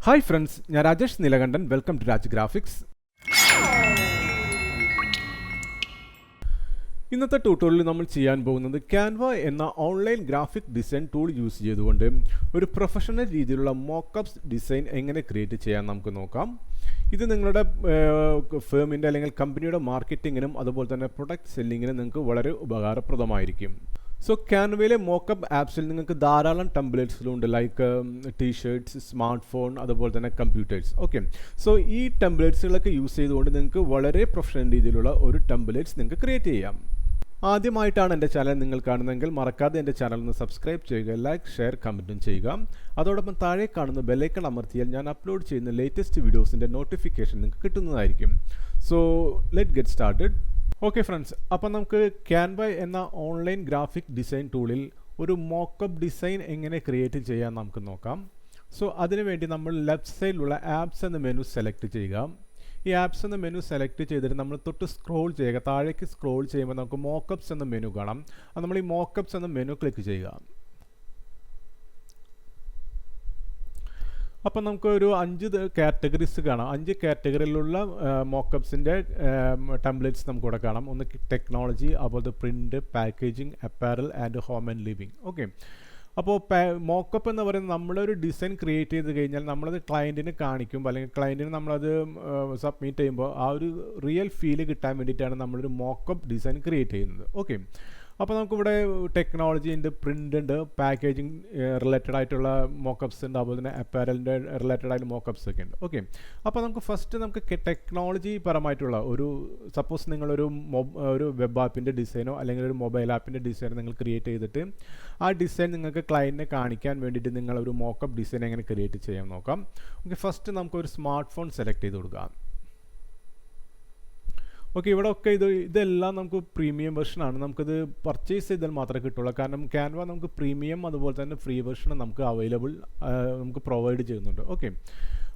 Hi friends, ഞാൻ Rajesh Neelakantan. Welcome to Raj graphics. ഇന്നത്തെ ട്യൂട്ടോറിയലിൽ നമ്മൾ ചെയ്യാൻ പോകുന്നത് ക്യാൻവ എന്ന online graphic design tool use ചെയ്തുകൊണ്ട് ഒരു പ്രൊഫഷണൽ രീതിയിലുള്ള മോക്കപ്സ് ഡിസൈൻ എങ്ങനെ ക്രിയേറ്റ് ചെയ്യാൻ നമുക്ക് നോക്കാം. ഇത് നിങ്ങളുടെ ഫേമിൻ്റെ അല്ലെങ്കിൽ കമ്പനിയുടെ മാർക്കറ്റിങ്ങിനും അതുപോലെ തന്നെ പ്രൊഡക്റ്റ് സെല്ലിങ്ങിനും നിങ്ങൾക്ക് വളരെ ഉപകാരപ്രദമായിരിക്കും. സോ ക്യാൻവയിലെ മോക്കപ്പ് ആപ്സിൽ നിങ്ങൾക്ക് ധാരാളം ടെംപ്ലേറ്റ്സിലുണ്ട്, ലൈക്ക് ടീഷർട്ട്സ്, സ്മാർട്ട് ഫോൺ, അതുപോലെ തന്നെ കമ്പ്യൂട്ടേഴ്സ്. ഓക്കെ, സോ ഈ ടെംപ്ലേറ്റ്സുകളൊക്കെ യൂസ് ചെയ്തുകൊണ്ട് നിങ്ങൾക്ക് വളരെ പ്രൊഫഷണൽ രീതിയിലുള്ള ഒരു ടെംപ്ലേറ്റ്സ് നിങ്ങൾക്ക് ക്രിയേറ്റ് ചെയ്യാം. ആദ്യമായിട്ടാണ് എൻ്റെ ചാനൽ നിങ്ങൾ കാണുന്നതെങ്കിൽ മറക്കാതെ എൻ്റെ ചാനൽ ഒന്ന് സബ്സ്ക്രൈബ് ചെയ്യുക, ലൈക്ക്, ഷെയർ, കമൻറ്റും ചെയ്യുക. അതോടൊപ്പം താഴെ കാണുന്ന ബെല്ലൈക്കൺ അമർത്തിയാൽ ഞാൻ അപ്ലോഡ് ചെയ്യുന്ന ലേറ്റസ്റ്റ് വീഡിയോസിൻ്റെ നോട്ടിഫിക്കേഷൻ നിങ്ങൾക്ക് കിട്ടുന്നതായിരിക്കും. So let get started. Okay friends, അപ്പം നമുക്ക് ക്യാൻവ എന്ന ഓൺലൈൻ ഗ്രാഫിക് ഡിസൈൻ ടൂളിൽ ഒരു മോക്കപ്പ് ഡിസൈൻ എങ്ങനെ ക്രിയേറ്റ് ചെയ്യാൻ നമുക്ക് നോക്കാം. സോ അതിനുവേണ്ടി നമ്മൾ ലെഫ്റ്റ് സൈഡിലുള്ള ആപ്സ് എന്ന മെനു സെലക്ട് ചെയ്യുക. ഈ ആപ്സ് എന്ന മെനു സെലക്ട് ചെയ്തിട്ട് നമ്മൾ തൊട്ട് സ്ക്രോൾ ചെയ്യുക. താഴേക്ക് സ്ക്രോൾ ചെയ്യുമ്പോൾ നമുക്ക് മോക്കപ്സ് എന്ന മെനു കാണാം. അത് നമ്മൾ ഈ മോക്കപ്സ് എന്ന മെനു ക്ലിക്ക് ചെയ്യുക. അപ്പം നമുക്ക് ഒരു 5 കാറ്റഗറീസ് കാണാം. 5 കാറ്റഗറിയിലുള്ള മോക്കപ്സിൻ്റെ ടെംപ്ലേറ്റ്സ് നമുക്കിവിടെ കാണാം. ഒന്ന് ടെക്നോളജി, അതുപോലെ print, packaging, apparel and home and living. Okay, അപ്പോൾ മോക്കപ്പ് എന്ന് പറയുന്നത് നമ്മളൊരു ഡിസൈൻ ക്രിയേറ്റ് ചെയ്ത് കഴിഞ്ഞാൽ നമ്മളത് ക്ലയൻറ്റിന് കാണിക്കുമ്പോൾ അല്ലെങ്കിൽ ക്ലയൻറ്റിന് നമ്മളത് സബ്മിറ്റ് ചെയ്യുമ്പോൾ ആ ഒരു റിയൽ ഫീല് കിട്ടാൻ വേണ്ടിയിട്ടാണ് നമ്മളൊരു മോക്കപ്പ് ഡിസൈൻ ക്രിയേറ്റ് ചെയ്യുന്നത്. ഓക്കെ, അപ്പോൾ നമുക്കിവിടെ ടെക്നോളജി ഉണ്ട്, പ്രിൻ്റ് ഉണ്ട്, പാക്കേജിങ് റിലേറ്റഡ് ആയിട്ടുള്ള മോക്കപ്സ് ഉണ്ട്, അതുപോലെ തന്നെ അപ്പാരലിൻ്റെ റിലേറ്റഡ് ആയിട്ട് മോക്കപ്സ് ഒക്കെ ഉണ്ട്. ഓക്കെ, അപ്പോൾ നമുക്ക് ഫസ്റ്റ് നമുക്ക് ടെക്നോളജി പരമായിട്ടുള്ള ഒരു സപ്പോസ് നിങ്ങളൊരു വെബ് ആപ്പിൻ്റെ ഡിസൈനോ അല്ലെങ്കിൽ ഒരു മൊബൈൽ ആപ്പിൻ്റെ ഡിസൈനോ നിങ്ങൾ ക്രിയേറ്റ് ചെയ്തിട്ട് ആ ഡിസൈൻ നിങ്ങൾക്ക് ക്ലയൻറ്റിനെ കാണിക്കാൻ വേണ്ടിയിട്ട് നിങ്ങളൊരു മോക്കപ്പ് ഡിസൈൻ എങ്ങനെ ക്രിയേറ്റ് ചെയ്യാൻ നോക്കാം. ഓക്കെ, ഫസ്റ്റ് നമുക്കൊരു സ്മാർട്ട് ഫോൺ സെലക്ട് ചെയ്ത് കൊടുക്കാം. ഓക്കെ, ഇവിടെ ഒക്കെ ഇതെല്ലാം നമുക്ക് പ്രീമിയം വെർഷനാണ്. നമുക്കിത് പർച്ചേസ് ചെയ്താൽ മാത്രമേ കിട്ടുള്ളൂ. കാരണം ക്യാൻവ നമുക്ക് പ്രീമിയം അതുപോലെ തന്നെ ഫ്രീ വെർഷൻ നമുക്ക് അവൈലബിൾ നമുക്ക് പ്രൊവൈഡ് ചെയ്യുന്നുണ്ട്. ഓക്കെ,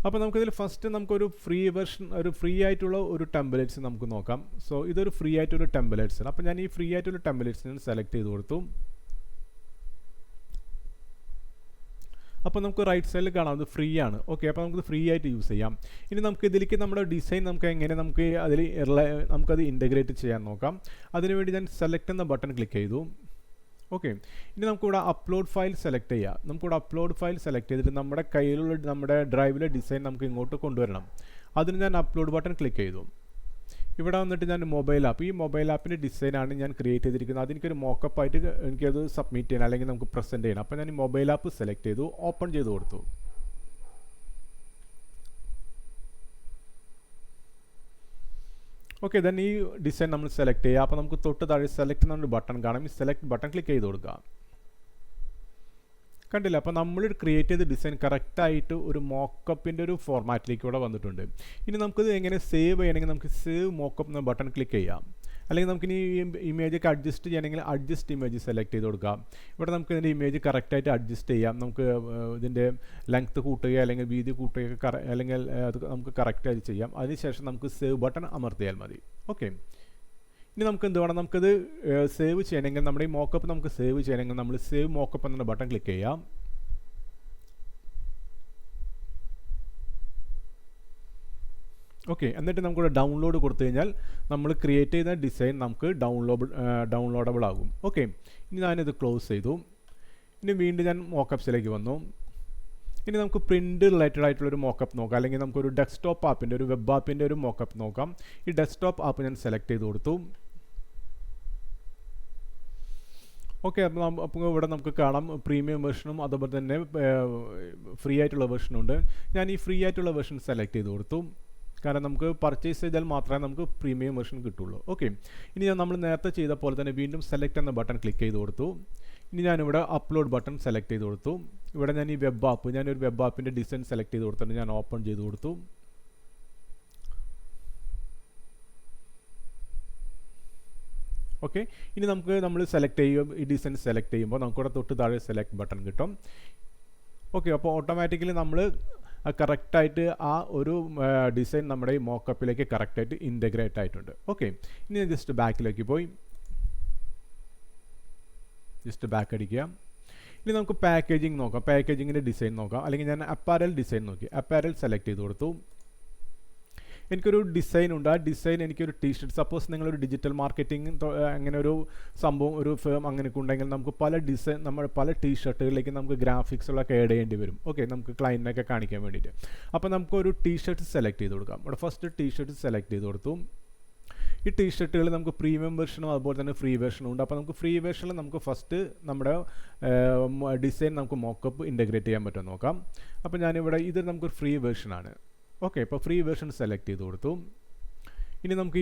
അപ്പോൾ നമുക്കിതിൽ ഫസ്റ്റ് നമുക്കൊരു ഫ്രീ വെർഷൻ, ഒരു ഫ്രീ ആയിട്ടുള്ള ഒരു ടെംപ്ലേറ്റ്സ് നമുക്ക് നോക്കാം. സോ ഇതൊരു ഫ്രീ ആയിട്ടൊരു ടെംപ്ലേറ്റ്സ് ആണ്. അപ്പോൾ ഞാൻ ഈ ഫ്രീ ആയിട്ടൊരു ടെംപ്ലേറ്റ്സ് ഞാൻ സെലക്ട് ചെയ്ത് കൊടുത്തു. അപ്പോൾ നമുക്ക് റൈറ്റ് സൈഡിൽ കാണാം അത് ഫ്രീ ആണ്. ഓക്കെ, അപ്പോൾ നമുക്കത് ഫ്രീ ആയിട്ട് യൂസ് ചെയ്യാം. ഇനി നമുക്ക് ഇതിലേക്ക് നമ്മുടെ ഡിസൈൻ നമുക്ക് എങ്ങനെ നമുക്കത് ഇൻ്റഗ്രേറ്റ് ചെയ്യാൻ നോക്കാം. അതിനുവേണ്ടി ഞാൻ സെലക്ട് എന്ന ബട്ടൺ ക്ലിക്ക് ചെയ്തു. ഓക്കെ, ഇനി നമുക്കിവിടെ അപ്ലോഡ് ഫയൽ സെലക്ട് ചെയ്യാം. നമുക്കിവിടെ അപ്ലോഡ് ഫയൽ സെലക്ട് ചെയ്തിട്ട് നമ്മുടെ കയ്യിലുള്ള നമ്മുടെ ഡ്രൈവിലെ ഡിസൈൻ നമുക്ക് ഇങ്ങോട്ട് കൊണ്ടുവരണം. അതിന് ഞാൻ അപ്ലോഡ് ബട്ടൺ ക്ലിക്ക് ചെയ്തു. ഇവിടെ വന്നിട്ട് ഞാൻ ഈ മൊബൈൽ ആപ്പിൻ്റെ ഡിസൈനാണ് ഞാൻ ക്രിയേറ്റ് ചെയ്തിരിക്കുന്നത്. അതെനിക്കൊരു മോക്കപ്പായിട്ട് എനിക്കത് സബ്മിറ്റ് ചെയ്യണം അല്ലെങ്കിൽ നമുക്ക് പ്രസൻറ്റ് ചെയ്യണം. അപ്പോൾ ഞാൻ ഈ മൊബൈൽ ആപ്പ് സെലക്ട് ചെയ്തു, ഓപ്പൺ ചെയ്ത് കൊടുത്തു. ഓക്കെ, ദെൻ ഈ ഡിസൈൻ നമ്മൾ സെലക്ട് ചെയ്യുക. അപ്പോൾ നമുക്ക് തൊട്ട് താഴെ സെലക്ട് എന്നൊരു ബട്ടൺ കാണാം. ഈ സെലക്ട് ബട്ടൺ ക്ലിക്ക് ചെയ്ത് കൊടുക്കുക. കണ്ടില്ല, അപ്പോൾ നമ്മൾ ക്രിയേറ്റ് ചെയ്ത ഡിസൈൻ കറക്റ്റായിട്ട് ഒരു മോക്കപ്പിൻ്റെ ഒരു ഫോർമാറ്റിലേക്ക് ഇവിടെ വന്നിട്ടുണ്ട്. ഇനി നമുക്കിത് എങ്ങനെ സേവ് ചെയ്യണമെങ്കിൽ നമുക്ക് സേവ് മോക്കപ്പ് എന്ന ബട്ടൺ ക്ലിക്ക് ചെയ്യാം. അല്ലെങ്കിൽ നമുക്കിനി ഇമേജൊക്കെ അഡ്ജസ്റ്റ് ചെയ്യണമെങ്കിൽ അഡ്ജസ്റ്റ് ഇമേജ് സെലക്ട് ചെയ്ത് കൊടുക്കാം. ഇവിടെ നമുക്ക് ഇതിൻ്റെ ഇമേജ് കറക്റ്റായിട്ട് അഡ്ജസ്റ്റ് ചെയ്യാം. നമുക്ക് ഇതിൻ്റെ ലെങ്ത്ത് കൂട്ടുകയോ അല്ലെങ്കിൽ വീതി കൂട്ടുകയോ അല്ലെങ്കിൽ അത് നമുക്ക് കറക്റ്റായിട്ട് ചെയ്യാം. അതിനുശേഷം നമുക്ക് സേവ് ബട്ടൺ അമർത്തിയാൽ മതി. ഓക്കെ, ഇനി നമുക്ക് എന്ത് വേണം, നമുക്കത് സേവ് ചെയ്യണമെങ്കിൽ നമ്മുടെ ഈ മോക്കപ്പ് നമുക്ക് സേവ് ചെയ്യണമെങ്കിൽ നമ്മൾ സേവ് മോക്കപ്പ് എന്ന ബട്ടൺ ക്ലിക്ക് ചെയ്യാം. ഓക്കെ, എന്നിട്ട് നമുക്കിവിടെ ഡൗൺലോഡ് കൊടുത്തു കഴിഞ്ഞാൽ നമ്മൾ ക്രിയേറ്റ് ചെയ്ത ഡിസൈൻ നമുക്ക് ഡൗൺലോഡബിൾ ആകും. ഓക്കെ, ഇനി ഞാനിത് ക്ലോസ് ചെയ്തു. ഇനി വീണ്ടും ഞാൻ മോക്കപ്സിലേക്ക് വന്നു. ഇനി നമുക്ക് പ്രിൻ്റ് റിലേറ്റഡ് ആയിട്ടുള്ളൊരു മോക്കപ്പ് നോക്കാം, അല്ലെങ്കിൽ നമുക്കൊരു ഡെസ്ക്ടോപ്പ് ആപ്പിൻ്റെ ഒരു വെബ് ആപ്പിൻ്റെ ഒരു മോക്കപ്പ് നോക്കാം. ഈ ഡെസ്ക്ടോപ്പ് ആപ്പ് ഞാൻ സെലക്ട് ചെയ്ത് കൊടുത്തു. ഓക്കെ, അപ്പോൾ ഇവിടെ നമുക്ക് കാണാം പ്രീമിയം വെർഷനും അതുപോലെ തന്നെ ഫ്രീ ആയിട്ടുള്ള വെർഷനും ഉണ്ട്. ഞാൻ ഈ ഫ്രീ ആയിട്ടുള്ള വെർഷൻ സെലക്ട് ചെയ്ത് കൊടുത്തു. കാരണം നമുക്ക് പർച്ചേസ് ചെയ്താൽ മാത്രമേ നമുക്ക് പ്രീമിയം വെർഷൻ കിട്ടുള്ളൂ. ഓക്കെ, ഇനി നമ്മൾ നേരത്തെ ചെയ്ത പോലെ തന്നെ വീണ്ടും സെലക്ട് എന്ന ബട്ടൺ ക്ലിക്ക് ചെയ്ത് കൊടുത്തു. ഇനി ഞാനിവിടെ അപ്ലോഡ് ബട്ടൺ സെലക്ട് ചെയ്ത് കൊടുത്തു. ഇവിടെ ഞാൻ ഈ ഞാനൊരു വെബ് ആപ്പിൻ്റെ ഡിസൈൻ സെലക്ട് ചെയ്ത് കൊടുത്തിട്ട് ഞാൻ ഓപ്പൺ ചെയ്ത് കൊടുത്തു. ഓക്കെ, ഇനി നമ്മൾ സെലക്ട് ഈ ഡിസൈൻ സെലക്ട് ചെയ്യുമ്പോൾ നമുക്കിവിടെ തൊട്ട് താഴെ സെലക്ട് ബട്ടൺ കിട്ടും. ഓക്കെ, അപ്പോൾ ഓട്ടോമാറ്റിക്കലി നമ്മൾ കറക്റ്റായിട്ട് ആ ഒരു ഡിസൈൻ നമ്മുടെ ഈ മോക്കപ്പിലേക്ക് കറക്റ്റായിട്ട് ഇൻ്റഗ്രേറ്റ് ആയിട്ടുണ്ട്. ഓക്കെ, ഇനി ജസ്റ്റ് ബാക്കിലേക്ക് പോയി ജസ്റ്റ് ബാക്ക് അടിക്കുക. ഇനി നമുക്ക് പാക്കേജിങ് നോക്കാം, പാക്കേജിങ്ങിൻ്റെ ഡിസൈൻ നോക്കാം. അല്ലെങ്കിൽ ഞാൻ അപ്പാരൽ ഡിസൈൻ നോക്കി, അപ്പാരൽ സെലക്ട് ചെയ്ത് കൊടുത്തു. എനിക്കൊരു ഡിസൈൻ ഉണ്ട്, ആ ഡിസൈൻ എനിക്കൊരു ടീഷർട്ട്, സപ്പോസ് നിങ്ങളൊരു ഡിജിറ്റൽ മാർക്കറ്റിംഗ് അങ്ങനെ ഒരു സംഭവം ഒരു ഫേം അങ്ങനെയൊക്കെ ഉണ്ടെങ്കിൽ നമുക്ക് പല ഡിസൈൻ നമ്മൾ പല ടീഷർട്ടുകളിലേക്ക് നമുക്ക് ഗ്രാഫിക്സുകളൊക്കെ ആഡ് ചെയ്യേണ്ടി വരും. ഓക്കെ, നമുക്ക് ക്ലയൻറ്റിനൊക്കെ കാണിക്കാൻ വേണ്ടിയിട്ട്. അപ്പോൾ നമുക്കൊരു ടീഷർട്ട് സെലക്ട് ചെയ്ത് കൊടുക്കാം. ഇവിടെ ഫസ്റ്റ് ടീഷർട്ട് സെലക്ട് ചെയ്ത് കൊടുത്തു. ഈ ടീഷർട്ടുകൾ നമുക്ക് പ്രീമിയം വെർഷനും അതുപോലെ തന്നെ ഫ്രീ വെർഷനും ഉണ്ട്. അപ്പോൾ നമുക്ക് ഫ്രീ വെർഷനിൽ നമുക്ക് ഫസ്റ്റ് നമ്മുടെ ഡിസൈൻ നമുക്ക് മോക്കപ്പ് ഇൻ്റഗ്രേറ്റ് ചെയ്യാൻ പറ്റുമോ നോക്കാം. അപ്പോൾ ഞാനിവിടെ ഇത് നമുക്കൊരു ഫ്രീ വെർഷനാണ്. ഓക്കെ, ഇപ്പോൾ ഫ്രീ വെർഷൻ സെലക്ട് ചെയ്ത് കൊടുത്തു. ഇനി നമുക്ക്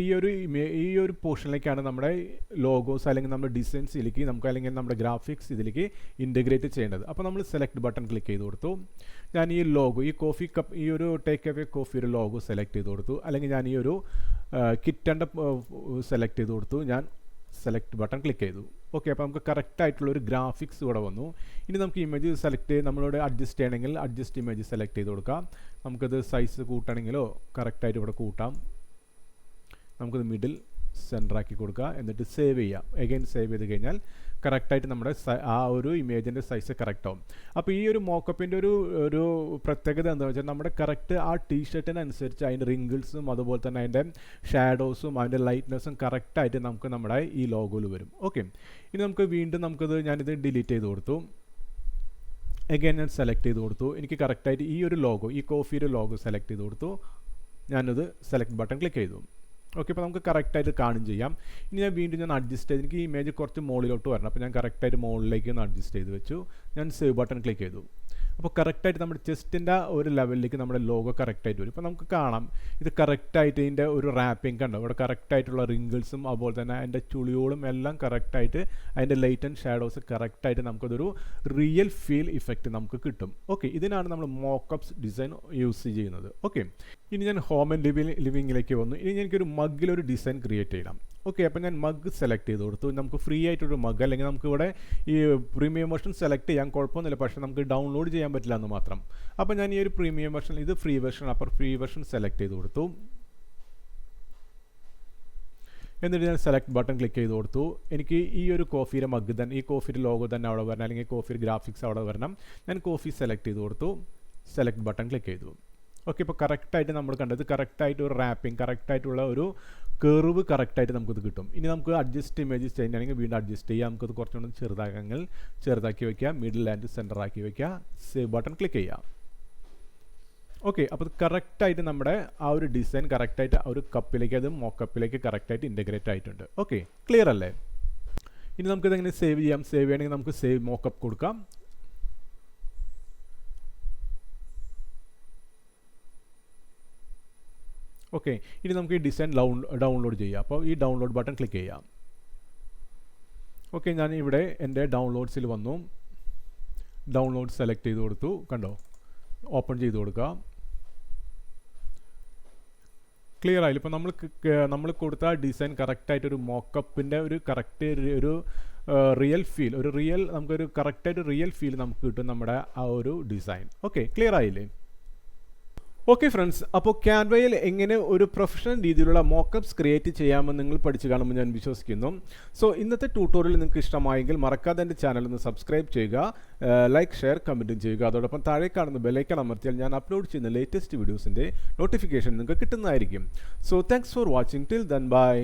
ഈ ഒരു പോർഷനിലേക്കാണ് നമ്മുടെ ലോഗോസ് അല്ലെങ്കിൽ നമ്മുടെ ഡിസൈൻസിലേക്ക് നമുക്ക് അല്ലെങ്കിൽ നമ്മുടെ ഗ്രാഫിക്സ് ഇതിലേക്ക് ഇൻ്റഗ്രേറ്റ് ചെയ്യേണ്ടത്. അപ്പോൾ നമ്മൾ സെലക്ട് ബട്ടൺ ക്ലിക്ക് ചെയ്ത് കൊടുത്തു. ഞാൻ ഈ ലോഗോ, ഈ കോഫി കപ്പ്, ഈ ഒരു ടേക്ക് അവേ കോഫി ഒരു ലോഗോ സെലക്ട് ചെയ്ത് കൊടുത്തു. അല്ലെങ്കിൽ ഞാൻ ഈ ഒരു കിറ്റൻ്റെ സെലക്ട് ചെയ്ത് കൊടുത്തു. ഞാൻ സെലക്ട് ബട്ടൺ ക്ലിക്ക് ചെയ്തു. ഓക്കെ, അപ്പോൾ നമുക്ക് കറക്റ്റായിട്ടുള്ളൊരു ഗ്രാഫിക്സ് ഇവിടെ വന്നു. ഇനി നമുക്ക് ഇമേജ് സെലക്ട് ചെയ്ത് നമ്മളോട് അഡ്ജസ്റ്റ് ചെയ്യണമെങ്കിൽ അഡ്ജസ്റ്റ് ഇമേജ് സെലക്ട് ചെയ്ത് കൊടുക്കാം. നമുക്കത് സൈസ് കൂട്ടണമെങ്കിലോ കറക്റ്റായിട്ട് ഇവിടെ കൂട്ടാം. നമുക്കത് മിഡിൽ സെൻറ്ററാക്കി കൊടുക്കുക, എന്നിട്ട് സേവ് ചെയ്യാം. എഗെയിൻ സേവ് ചെയ്ത് കഴിഞ്ഞാൽ കറക്റ്റായിട്ട് നമ്മുടെ ആ ഒരു ഇമേജിൻ്റെ സൈസ് കറക്റ്റ് ആവും. അപ്പോൾ ഈ ഒരു മോക്കപ്പിൻ്റെ ഒരു പ്രത്യേകത എന്താണെന്ന് വെച്ചാൽ നമ്മുടെ കറക്റ്റ് ആ ടീഷർട്ടിനനുസരിച്ച് അതിൻ്റെ റിങ്കിൾസും അതുപോലെ തന്നെ അതിൻ്റെ ഷാഡോസും അതിൻ്റെ ലൈറ്റ്നെസ്സും കറക്റ്റായിട്ട് നമുക്ക് നമ്മുടെ ഈ ലോഗോയിൽ വരും. ഓക്കെ, ഇനി നമുക്ക് വീണ്ടും ഞാനിത് ഡിലീറ്റ് ചെയ്ത് കൊടുത്തു. എഗെയിൻ ഞാൻ സെലക്ട് ചെയ്ത് കൊടുത്തു. എനിക്ക് കറക്റ്റായിട്ട് ഈ ഒരു ലോഗോ, ഈ കോഫിയുടെ ലോഗോ സെലക്ട് ചെയ്ത് കൊടുത്തു. ഞാനത് സെലക്ട് ബട്ടൺ ക്ലിക്ക് ചെയ്തു. ഓക്കെ, അപ്പോൾ നമുക്ക് കറക്റ്റായിട്ട് കാണും ചെയ്യാം. ഇനി ഞാൻ വീണ്ടും അഡ്ജസ്റ്റ് ചെയ്ത് എനിക്ക് ഈ ഇമേജ് കുറച്ച് മുകളിലോട്ട് വരണം. അപ്പോൾ ഞാൻ കറക്റ്റായിട്ട് മുകളിലേക്ക് ഒന്ന് അഡ്ജസ്റ്റ് ചെയ്ത് വെച്ചു. ഞാൻ സേവ് ബട്ടൺ ക്ലിക്ക് ചെയ്തു. അപ്പോൾ കറക്റ്റായിട്ട് നമ്മുടെ ചെസ്റ്റിൻ്റെ ഒരു ലെവലിലേക്ക് നമ്മുടെ ലോഗോ കറക്റ്റായിട്ട് വരും. ഇപ്പോൾ നമുക്ക് കാണാം ഇത് കറക്റ്റായിട്ട് ഇതിൻ്റെ ഒരു റാപ്പിംഗ് കണ്ടോ, ഇവിടെ കറക്റ്റായിട്ടുള്ള റിങ്കിൾസും അതുപോലെ തന്നെ അതിൻ്റെ ചുളിയോളും എല്ലാം കറക്റ്റായിട്ട് അതിൻ്റെ ലൈറ്റ് ആൻഡ് ഷാഡോസ് കറക്റ്റായിട്ട് നമുക്കതൊരു റിയൽ ഫീൽ ഇഫക്റ്റ് നമുക്ക് കിട്ടും. ഓക്കെ, ഇതിനാണ് നമ്മൾ മോക്കപ്സ് ഡിസൈൻ യൂസ് ചെയ്യുന്നത്. ഓക്കെ, ഇനി ഞാൻ ഹോം ആൻഡ് ലിവിങ്ങിലേക്ക് വന്നു. ഇനി എനിക്കൊരു മഗ്ഗിലൊരു ഡിസൈൻ ക്രിയേറ്റ് ചെയ്യണം. ഓക്കെ, അപ്പോൾ ഞാൻ മഗ് സെലക്ട് ചെയ്ത് കൊടുത്തു. നമുക്ക് ഫ്രീ ആയിട്ടൊരു മഗ്, അല്ലെങ്കിൽ നമുക്ക് ഇവിടെ ഈ പ്രീമിയം വെർഷൻ സെലക്ട് ചെയ്യാൻ കുഴപ്പമൊന്നുമില്ല, പക്ഷേ നമുക്ക് ഡൗൺലോഡ് ചെയ്യാൻ പറ്റില്ല എന്ന് മാത്രം. അപ്പോൾ ഞാൻ ഈ ഒരു പ്രീമിയം വെർഷൻ, ഇത് ഫ്രീ വെർഷൻ, അപ്പോൾ ഫ്രീ വെർഷൻ സെലക്ട് ചെയ്ത് കൊടുത്തു. എന്നിട്ട് ഞാൻ സെലക്ട് ബട്ടൺ ക്ലിക്ക് ചെയ്ത് കൊടുത്തു. എനിക്ക് ഈ ഒരു കോഫിയുടെ മഗ് തന്നെ, ഈ കോഫിയുടെ ലോഗോ തന്നെ അവിടെ വരണം, അല്ലെങ്കിൽ കോഫിയുടെ ഗ്രാഫിക്സ് അവിടെ വരണം. ഞാൻ കോഫി സെലക്ട് ചെയ്ത് കൊടുത്തു. സെലക്ട് ബട്ടൺ ക്ലിക്ക് ചെയ്തു. ഓക്കെ, ഇപ്പോൾ കറക്റ്റായിട്ട് നമ്മൾ കണ്ടത് കറക്റ്റായിട്ട് ഒരു റാപ്പിംഗ്, കറക്റ്റായിട്ടുള്ള ഒരു കർവ് കറക്റ്റായിട്ട് നമുക്കിത് കിട്ടും. ഇനി നമുക്ക് അഡ്ജസ്റ്റ് ഇമേജ് ചെയ്യുകയാണെങ്കിൽ വീണ്ടും അഡ്ജസ്റ്റ് ചെയ്യാം. നമുക്കത് കുറച്ചുകൂടി ചെറുതാക്കി വയ്ക്കുക, മിഡിൽ ആൻഡ് സെൻറ്റർ ആക്കി വയ്ക്കുക, സേവ് ബട്ടൺ ക്ലിക്ക് ചെയ്യാം. ഓക്കെ, അപ്പോൾ അത് കറക്റ്റായിട്ട് നമ്മുടെ ആ ഒരു ഡിസൈൻ കറക്റ്റായിട്ട് ആ ഒരു കപ്പിലേക്ക്, അത് മോക്കപ്പിലേക്ക് കറക്റ്റായിട്ട് ഇൻ്റഗ്രേറ്റ് ആയിട്ടുണ്ട്. ഓക്കെ, ക്ലിയർ അല്ലേ? ഇനി നമുക്കിതെങ്ങനെ സേവ് ചെയ്യാം? സേവ് ചെയ്യണമെങ്കിൽ നമുക്ക് സേവ് മോക്കപ്പ് കൊടുക്കാം. ഓക്കെ, ഇനി നമുക്ക് ഈ ഡിസൈൻ ഡൗൺലോഡ് ചെയ്യാം. അപ്പോൾ ഈ ഡൗൺലോഡ് ബട്ടൺ ക്ലിക്ക് ചെയ്യാം. ഓക്കെ, ഞാൻ ഇവിടെ എൻ്റെ ഡൗൺലോഡ്സിൽ വന്നു. ഡൗൺലോഡ് സെലക്ട് ചെയ്ത് കൊടുത്തു. കണ്ടോ, ഓപ്പൺ ചെയ്ത് കൊടുക്കുക. ക്ലിയർ ആയില്ല? ഇപ്പോൾ നമ്മൾ കൊടുത്ത ഡിസൈൻ കറക്റ്റായിട്ടൊരു മോക്കപ്പിൻ്റെ ഒരു കറക്റ്റ് ഒരു റിയൽ ഫീൽ, നമുക്കൊരു കറക്റ്റായിട്ട് റിയൽ ഫീൽ നമുക്ക് കിട്ടും നമ്മുടെ ആ ഒരു ഡിസൈൻ. ഓക്കെ, ക്ലിയർ ആയില്ലേ? ഓക്കെ ഫ്രണ്ട്സ്, അപ്പോൾ ക്യാൻവയിൽ എങ്ങനെ ഒരു പ്രൊഫഷണൽ രീതിയിലുള്ള മോക്കപ്സ് ക്രിയേറ്റ് ചെയ്യാമെന്ന് നിങ്ങൾ പഠിച്ചു കാണുമെന്ന് ഞാൻ വിശ്വസിക്കുന്നു. സോ ഇന്നത്തെ ട്യൂട്ടോറിയൽ നിങ്ങൾക്ക് ഇഷ്ടമായെങ്കിൽ മറക്കാതെ എൻ്റെ ചാനൽ ഒന്ന് സബ്സ്ക്രൈബ് ചെയ്യുക, ലൈക്ക്, ഷെയർ, കമൻറ്റും ചെയ്യുക. അതോടൊപ്പം താഴെ കാണുന്ന ബെല്ലൈക്കൺ അമർത്തിയാൽ ഞാൻ അപ്ലോഡ് ചെയ്യുന്ന ലേറ്റസ്റ്റ് വീഡിയോസിൻ്റെ നോട്ടിഫിക്കേഷൻ നിങ്ങൾക്ക് കിട്ടുന്നതായിരിക്കും. So thanks for watching. Till then bye.